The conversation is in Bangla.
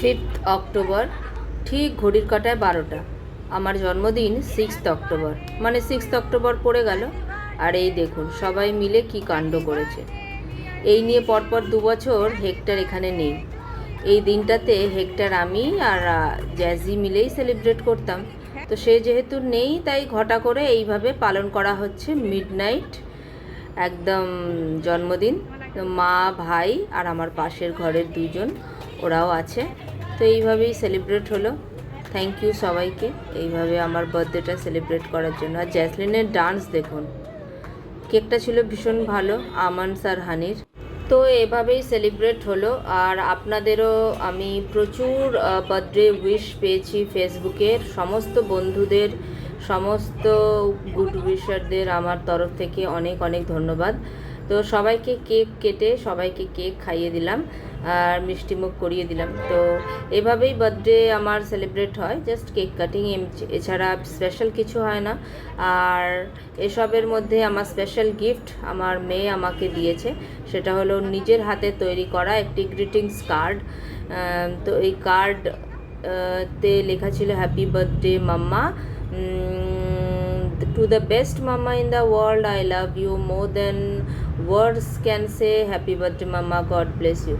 5th অক্টোবর, ঠিক ঘড়ির কাঁটায় 12টা। আমার জন্মদিন 6th অক্টোবর, মানে 6th অক্টোবর পড়ে গেল। আর এই দেখুন সবাই মিলে কি কাণ্ড করেছে। এই নিয়ে পরপর 2 বছর হেক্টর এখানে নেই। এই দিনটাতে হেক্টর, আমি আর জ্যাজি মিলেই সেলিব্রেট করতাম। তো সে যেহেতু নেই, তাই ঘটা করে এইভাবে পালন করা হচ্ছে মিডনাইট একদম জন্মদিন। তো মা, ভাই আর আমার পাশের ঘরের 2জন, ওরাও আছে। তো এইভাবেই সেলিব্রেট হলো। থ্যাংক ইউ সবাইকে এইভাবে আমার বার্থডেটা সেলিব্রেট করার জন্য। আর জ্যাসলিনের ডান্স দেখুন, কেকটা ছিল ভীষণ ভালো, আমন্ডস আর হানির। তো এভাবেই সেলিব্রেট হলো। আর আপনাদেরও আমি প্রচুর বার্থডে উইশ পেয়েছি ফেসবুকের সমস্ত বন্ধুদের, সমস্ত গুড উইশারদের আমার তরফ থেকে অনেক অনেক ধন্যবাদ। তো সবাইকে কেক কেটে সবাইকে কেক খাইয়ে দিলাম আর মিষ্টিমুখ করিয়ে দিলাম। তো এভাবেই বার্থডে আমার সেলিব্রেট হয়, জাস্ট কেক কাটিং, এছাড়া স্পেশাল কিছু হয় না। আর এসবের মধ্যে আমার স্পেশাল গিফট আমার মেয়ে আমাকে দিয়েছে, সেটা হলো নিজের হাতে তৈরি করা একটি গ্রিটিংস কার্ড। তো এই কার্ড তে লেখা ছিল happy birthday mamma, to the best mama in the world, I love you more than words can say. Happy birthday mama, God bless you.